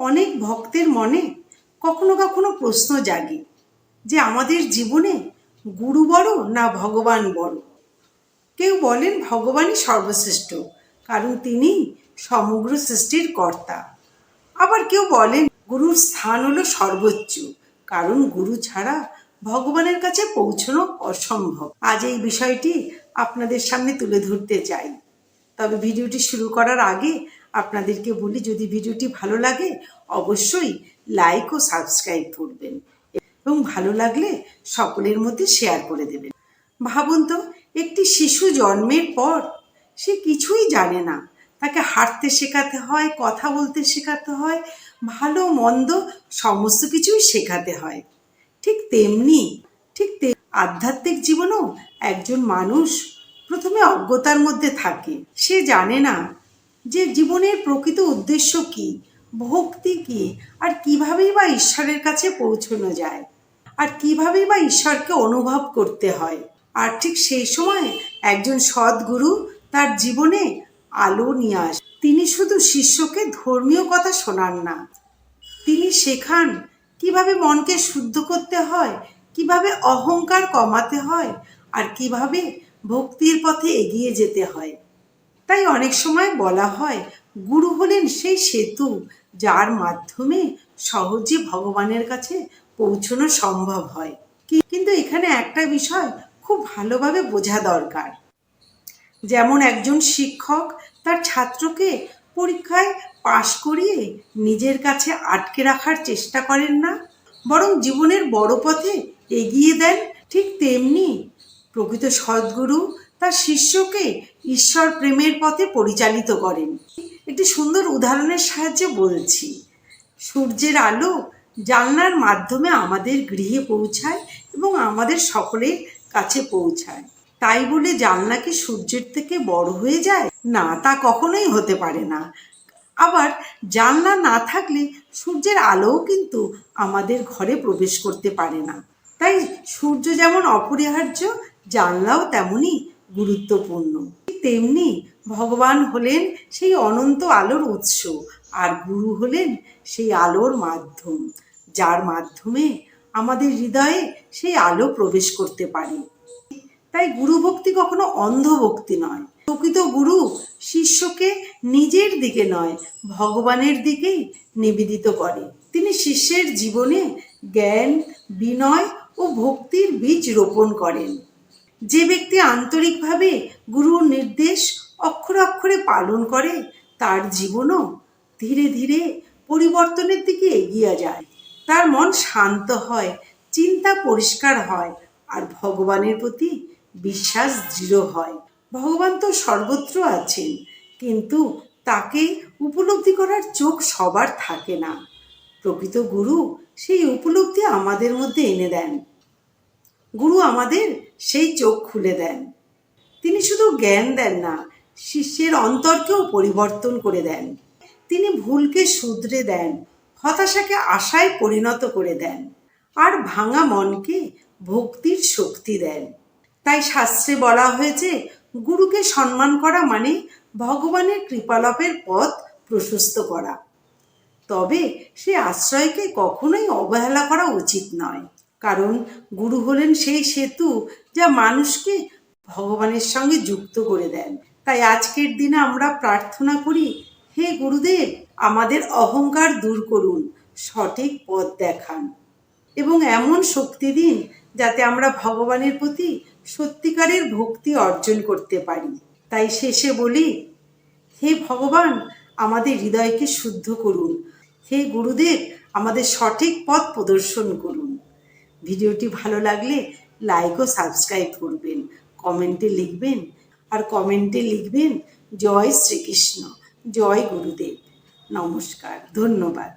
অনেক ভক্তের মনে কখনো কখনো প্রশ্ন জাগে যে আমাদের জীবনে গুরু বড় না ভগবান বড়। কেউ বলেন ভগবানই সর্বশ্রেষ্ঠ, কারণ তিনি সমগ্র সৃষ্টির কর্তা। আবার কেউ বলেন গুরুর স্থান হলো সর্বোচ্চ, কারণ গুরু ছাড়া ভগবানের কাছে পৌঁছানো অসম্ভব। আজ এই বিষয়টি আপনাদের সামনে তুলে ধরতে চাই। তবে ভিডিওটি শুরু করার আগে আপনাদেরকে বলি, যদি ভিডিওটি ভালো লাগে অবশ্যই লাইক ও সাবস্ক্রাইব করবেন এবং ভালো লাগলে সকলের মধ্যে শেয়ার করে দেবেন। ভাবুন তো, একটি শিশু জন্মের পর সে কিছুই জানে না, তাকে হাঁটতে শেখাতে হয়, কথা বলতে শেখাতে হয়, ভালো মন্দ সমস্ত কিছুই শেখাতে হয়। ঠিক তেমনি আধ্যাত্মিক জীবনেও একজন মানুষ প্রথমে অজ্ঞতার মধ্যে থাকে। সে জানে না যে জীবনের প্রকৃত উদ্দেশ্য কি, ভক্তি কি, আর কিভাবেই বা ঈশ্বরের কাছে পৌঁছানো যায়, আর কিভাবেই বা ঈশ্বরকে অনুভব করতে হয়। আর ঠিক সেই সময় একজন সদ্গুরু তার জীবনে আলো নিয়ে আসে। তিনি শুধু শিষ্যকে ধর্মীয় কথা শোনান না, তিনি শেখান কিভাবে মনকে শুদ্ধ করতে হয়, কিভাবে অহংকার কমাতে হয়, আর কিভাবে ভক্তির পথে এগিয়ে যেতে হয়। তাই অনেক সময় বলা হয় গুরু হলেন সেই সেতু যার মাধ্যমে সহজে ভগবানের কাছে পৌঁছানো সম্ভব হয়। কিন্তু এখানে একটা বিষয় খুব ভালোভাবে বোঝা দরকার। যেমন একজন শিক্ষক তার ছাত্রকে পরীক্ষায় পাশ করিয়ে নিজের কাছে আটকে রাখার চেষ্টা করেন না, বরং জীবনের বড় পথে এগিয়ে দেন, ঠিক তেমনি প্রকৃত সদ্গুরু তার শিষ্যকে ঈশ্বর প্রেমের পথে পরিচালিত করেন। একটি সুন্দর উদাহরণের সাহায্যে বলছি। সূর্যের আলো জানলার মাধ্যমে আমাদের গৃহে পৌঁছায় এবং আমাদের সকলের কাছে পৌঁছায়। তাই বলে জানলা কি সূর্যের থেকে বড় হয়ে যায়? না, তা কখনোই হতে পারে না। আবার জানলা না থাকলে সূর্যের আলোও কিন্তু আমাদের ঘরে প্রবেশ করতে পারে না। তাই সূর্য যেমন অপরিহার্য, জানলাও তেমনই গুরুত্বপূর্ণ। তেমনি ভগবান হলেন সেই অনন্ত আলোর উৎস, আর গুরু হলেন সেই আলোর মাধ্যম, যার মাধ্যমে আমাদের হৃদয়ে সেই আলো প্রবেশ করতে পারে। তাই গুরু ভক্তি কখনো অন্ধ ভক্তি নয়। প্রকৃত গুরু শিষ্যকে নিজের দিকে নয়, ভগবানের দিকেই নিবেদিত করে। তিনি শিষ্যের জীবনে জ্ঞান, বিনয় ও ভক্তির বীজ রোপণ করেন। যে ব্যক্তি আন্তরিকভাবে গুরুর নির্দেশ অক্ষরে অক্ষরে পালন করে, তার জীবনও ধীরে ধীরে পরিবর্তনের দিকে এগিয়ে যায়। তার মন শান্ত হয়, চিন্তা পরিষ্কার হয়, আর ভগবানের প্রতি বিশ্বাস দৃঢ় হয়। ভগবান তো সর্বত্র আছেন, কিন্তু তাকে উপলব্ধি করার চোখ সবার থাকে না। প্রকৃত গুরু সেই উপলব্ধি আমাদের মধ্যে এনে দেন। গুরু আমাদের সেই চোখ খুলে দেন। তিনি শুধু জ্ঞান দেন না, শিষ্যের অন্তরকেও পরিবর্তন করে দেন। তিনি ভুলকে শুধরে দেন, হতাশাকে আশায় পরিণত করে দেন, আর ভাঙা মনকে ভক্তির শক্তি দেন। তাই শাস্ত্রে বলা হয়েছে গুরুকে সম্মান করা মানে ভগবানের কৃপালাভের পথ প্রশস্ত করা। তবে সে আশ্রয়কে কখনোই অবহেলা করা উচিত নয়, কারণ গুরু হলেন সেই সেতু যা মানুষকে ভগবানের সঙ্গে যুক্ত করে দেন। তাই আজকের দিনে আমরা প্রার্থনা করি, হে গুরুদেব, আমাদের অহংকার দূর করুন, সঠিক পথ দেখান এবং এমন শক্তি দিন যাতে আমরা ভগবানের প্রতি সত্যিকারের ভক্তি অর্জন করতে পারি। তাই শেষে বলি, হে ভগবান, আমাদের হৃদয়কে শুদ্ধ করুন। হে গুরুদেব, আমাদের সঠিক পথ প্রদর্শন করুন। ভিডিওটি ভালো লাগলে লাইক ও সাবস্ক্রাইব করবেন, কমেন্টে লিখবেন, আর কমেন্টে লিখবেন জয় শ্রীকৃষ্ণ, জয় গুরুদেব। নমস্কার, ধন্যবাদ।